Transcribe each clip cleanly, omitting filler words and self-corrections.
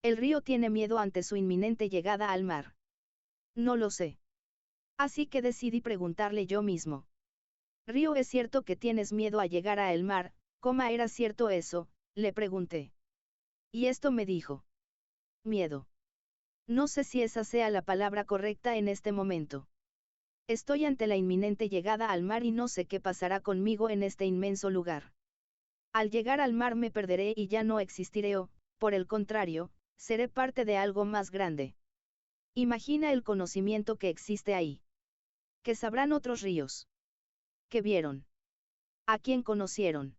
El río tiene miedo ante su inminente llegada al mar. No lo sé. Así que decidí preguntarle yo mismo. Río, ¿es cierto que tienes miedo a llegar a el mar? ¿Era cierto eso? Le pregunté. Y esto me dijo. Miedo. No sé si esa sea la palabra correcta en este momento. Estoy ante la inminente llegada al mar y no sé qué pasará conmigo en este inmenso lugar. Al llegar al mar me perderé y ya no existiré o, por el contrario, seré parte de algo más grande. Imagina el conocimiento que existe ahí. ¿Qué sabrán otros ríos? ¿Qué vieron? ¿A quién conocieron?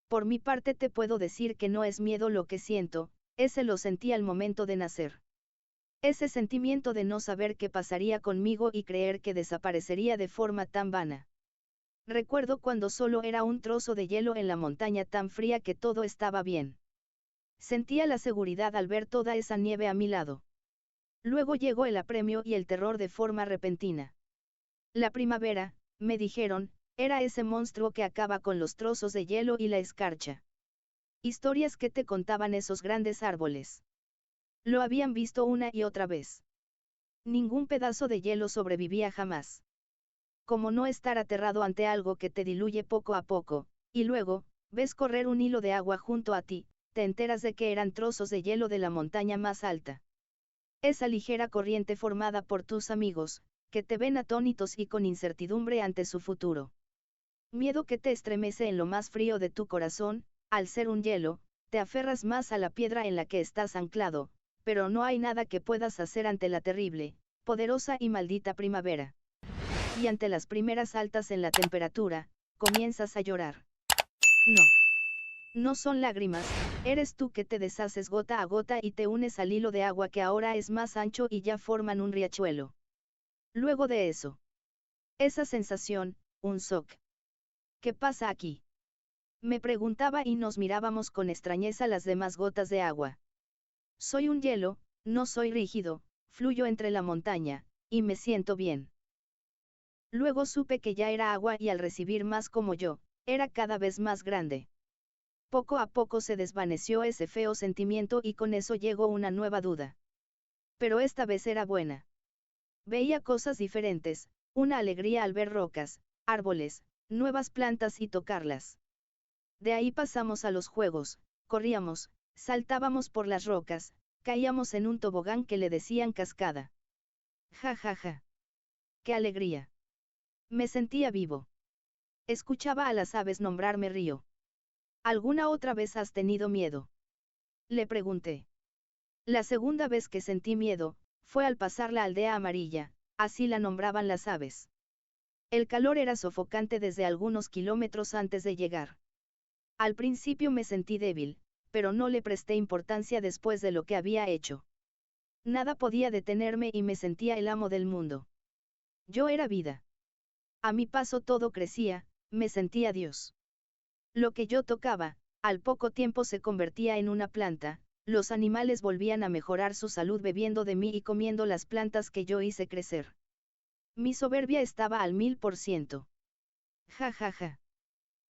Por mi parte te puedo decir que no es miedo lo que siento, ese lo sentí al momento de nacer. Ese sentimiento de no saber qué pasaría conmigo y creer que desaparecería de forma tan vana. Recuerdo cuando solo era un trozo de hielo en la montaña tan fría que todo estaba bien. Sentía la seguridad al ver toda esa nieve a mi lado. Luego llegó el apremio y el terror de forma repentina. La primavera, me dijeron, era ese monstruo que acaba con los trozos de hielo y la escarcha. Historias que te contaban esos grandes árboles. Lo habían visto una y otra vez. Ningún pedazo de hielo sobrevivía jamás. Como no estar aterrado ante algo que te diluye poco a poco, y luego, ves correr un hilo de agua junto a ti, te enteras de que eran trozos de hielo de la montaña más alta. Esa ligera corriente formada por tus amigos, que te ven atónitos y con incertidumbre ante su futuro. Miedo que te estremece en lo más frío de tu corazón, al ser un hielo, te aferras más a la piedra en la que estás anclado, pero no hay nada que puedas hacer ante la terrible, poderosa y maldita primavera. Y ante las primeras altas en la temperatura, comienzas a llorar. No. No son lágrimas, eres tú que te deshaces gota a gota y te unes al hilo de agua que ahora es más ancho y ya forman un riachuelo. Luego de eso. Esa sensación, un shock. ¿Qué pasa aquí? Me preguntaba y nos mirábamos con extrañeza las demás gotas de agua. Soy un hielo, no soy rígido, fluyo entre la montaña, y me siento bien. Luego supe que ya era agua y al recibir más como yo, era cada vez más grande. Poco a poco se desvaneció ese feo sentimiento y con eso llegó una nueva duda. Pero esta vez era buena. Veía cosas diferentes, una alegría al ver rocas, árboles, nuevas plantas y tocarlas. De ahí pasamos a los juegos, corríamos, saltábamos por las rocas, caíamos en un tobogán que le decían cascada. Ja ja ja. ¡Qué alegría! Me sentía vivo. Escuchaba a las aves nombrarme río. ¿Alguna otra vez has tenido miedo? Le pregunté. La segunda vez que sentí miedo, fue al pasar la aldea amarilla, así la nombraban las aves. El calor era sofocante desde algunos kilómetros antes de llegar. Al principio me sentí débil, pero no le presté importancia después de lo que había hecho. Nada podía detenerme y me sentía el amo del mundo. Yo era vida. A mi paso todo crecía, me sentía Dios. Lo que yo tocaba, al poco tiempo se convertía en una planta, los animales volvían a mejorar su salud bebiendo de mí y comiendo las plantas que yo hice crecer. Mi soberbia estaba al 1000%. Ja ja ja.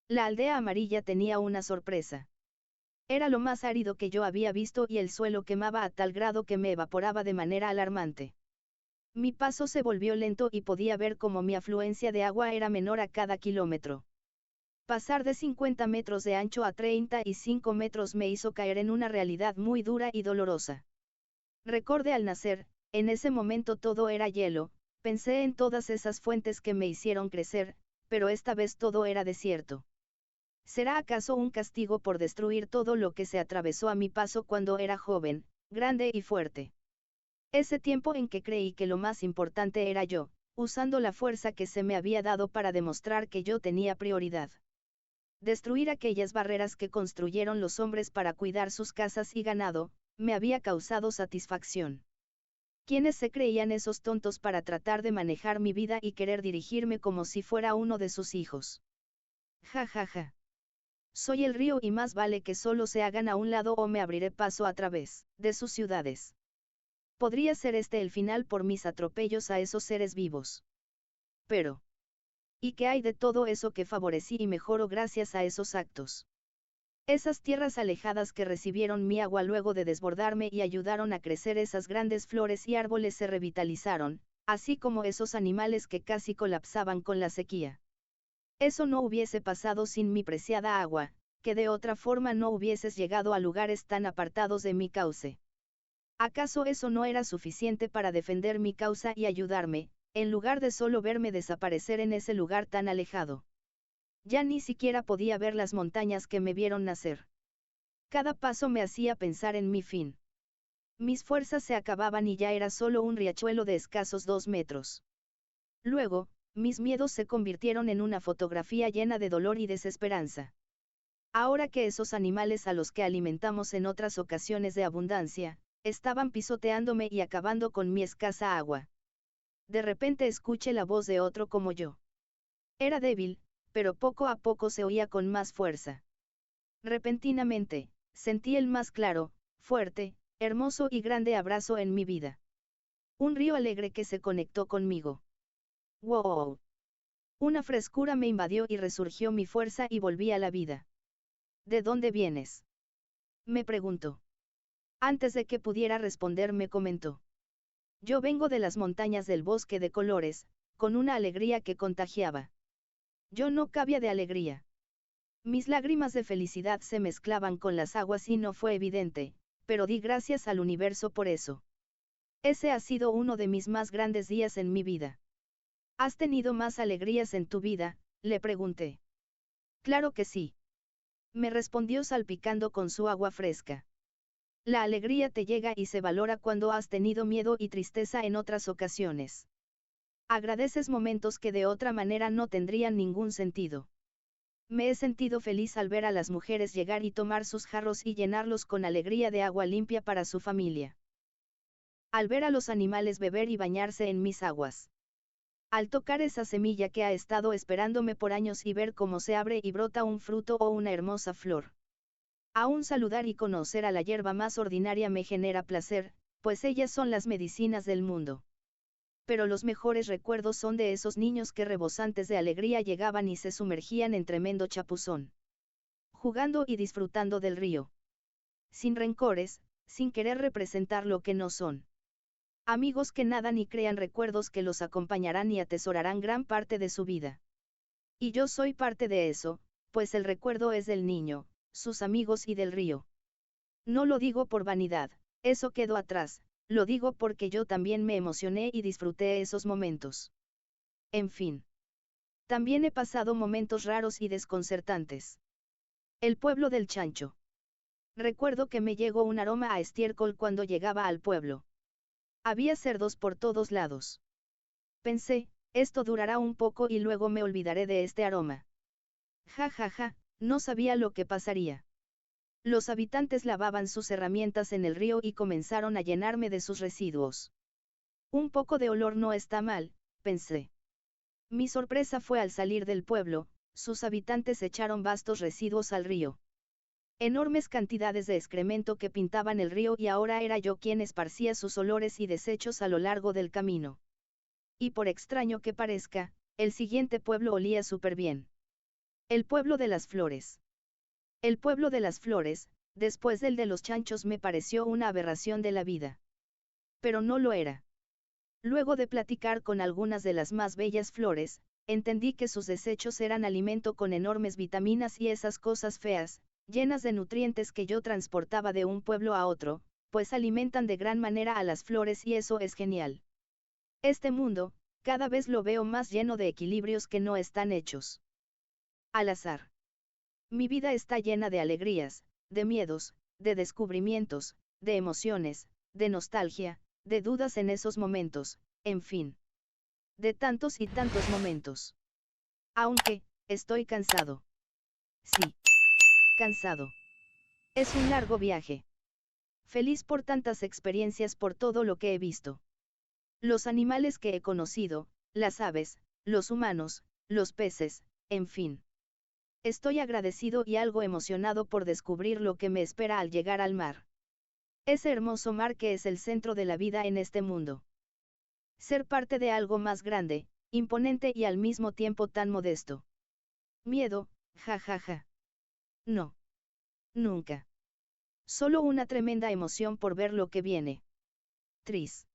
La aldea amarilla tenía una sorpresa. Era lo más árido que yo había visto y el suelo quemaba a tal grado que me evaporaba de manera alarmante. Mi paso se volvió lento y podía ver cómo mi afluencia de agua era menor a cada kilómetro. Pasar de 50 metros de ancho a 35 metros me hizo caer en una realidad muy dura y dolorosa. Recordé al nacer, en ese momento todo era hielo, pensé en todas esas fuentes que me hicieron crecer, pero esta vez todo era desierto. ¿Será acaso un castigo por destruir todo lo que se atravesó a mi paso cuando era joven, grande y fuerte? Ese tiempo en que creí que lo más importante era yo, usando la fuerza que se me había dado para demostrar que yo tenía prioridad. Destruir aquellas barreras que construyeron los hombres para cuidar sus casas y ganado, me había causado satisfacción. ¿Quiénes se creían esos tontos para tratar de manejar mi vida y querer dirigirme como si fuera uno de sus hijos? Ja ja ja. Soy el río y más vale que solo se hagan a un lado o me abriré paso a través de sus ciudades. Podría ser este el final por mis atropellos a esos seres vivos. Pero, ¿y qué hay de todo eso que favorecí y mejoró gracias a esos actos? Esas tierras alejadas que recibieron mi agua luego de desbordarme y ayudaron a crecer esas grandes flores y árboles se revitalizaron, así como esos animales que casi colapsaban con la sequía. Eso no hubiese pasado sin mi preciada agua, que de otra forma no hubieses llegado a lugares tan apartados de mi cauce. ¿Acaso eso no era suficiente para defender mi causa y ayudarme, en lugar de solo verme desaparecer en ese lugar tan alejado? Ya ni siquiera podía ver las montañas que me vieron nacer. Cada paso me hacía pensar en mi fin. Mis fuerzas se acababan y ya era solo un riachuelo de escasos 2 metros. Luego, mis miedos se convirtieron en una fotografía llena de dolor y desesperanza. Ahora que esos animales a los que alimentamos en otras ocasiones de abundancia, estaban pisoteándome y acabando con mi escasa agua. De repente escuché la voz de otro como yo. Era débil, pero poco a poco se oía con más fuerza. Repentinamente, sentí el más claro, fuerte, hermoso y grande abrazo en mi vida. Un río alegre que se conectó conmigo. ¡Wow! Una frescura me invadió y resurgió mi fuerza y volví a la vida. ¿De dónde vienes?, me preguntó. Antes de que pudiera responder me comentó. Yo vengo de las montañas del bosque de colores, con una alegría que contagiaba. Yo no cabía de alegría. Mis lágrimas de felicidad se mezclaban con las aguas y no fue evidente, pero di gracias al universo por eso. Ese ha sido uno de mis más grandes días en mi vida. ¿Has tenido más alegrías en tu vida?, le pregunté. Claro que sí, me respondió salpicando con su agua fresca. La alegría te llega y se valora cuando has tenido miedo y tristeza en otras ocasiones. Agradeces momentos que de otra manera no tendrían ningún sentido. Me he sentido feliz al ver a las mujeres llegar y tomar sus jarros y llenarlos con alegría de agua limpia para su familia. Al ver a los animales beber y bañarse en mis aguas. Al tocar esa semilla que ha estado esperándome por años y ver cómo se abre y brota un fruto o una hermosa flor. Aún saludar y conocer a la hierba más ordinaria me genera placer, pues ellas son las medicinas del mundo. Pero los mejores recuerdos son de esos niños que rebosantes de alegría llegaban y se sumergían en tremendo chapuzón. Jugando y disfrutando del río. Sin rencores, sin querer representar lo que no son. Amigos que nadan y crean recuerdos que los acompañarán y atesorarán gran parte de su vida. Y yo soy parte de eso, pues el recuerdo es del niño, sus amigos y del río. No lo digo por vanidad, eso quedó atrás, lo digo porque yo también me emocioné y disfruté esos momentos. En fin. También he pasado momentos raros y desconcertantes. El pueblo del Chancho. Recuerdo que me llegó un aroma a estiércol cuando llegaba al pueblo. Había cerdos por todos lados. Pensé, esto durará un poco y luego me olvidaré de este aroma. Ja ja ja, no sabía lo que pasaría. Los habitantes lavaban sus herramientas en el río y comenzaron a llenarme de sus residuos. Un poco de olor no está mal, pensé. Mi sorpresa fue al salir del pueblo, sus habitantes echaron vastos residuos al río. Enormes cantidades de excremento que pintaban el río y ahora era yo quien esparcía sus olores y desechos a lo largo del camino. Y por extraño que parezca, el siguiente pueblo olía súper bien. El pueblo de las flores. El pueblo de las flores, después del de los chanchos me pareció una aberración de la vida. Pero no lo era. Luego de platicar con algunas de las más bellas flores, entendí que sus desechos eran alimento con enormes vitaminas y esas cosas feas, llenas de nutrientes que yo transportaba de un pueblo a otro, pues alimentan de gran manera a las flores y eso es genial. Este mundo, cada vez lo veo más lleno de equilibrios que no están hechos al azar. Mi vida está llena de alegrías, de miedos, de descubrimientos, de emociones, de nostalgia, de dudas en esos momentos, en fin. De tantos y tantos momentos. Aunque, estoy cansado. Sí, cansado. Es un largo viaje. Feliz por tantas experiencias, por todo lo que he visto. Los animales que he conocido, las aves, los humanos, los peces, en fin. Estoy agradecido y algo emocionado por descubrir lo que me espera al llegar al mar. Ese hermoso mar que es el centro de la vida en este mundo. Ser parte de algo más grande, imponente y al mismo tiempo tan modesto. Miedo, ja ja ja. No. Nunca. Solo una tremenda emoción por ver lo que viene. Tris.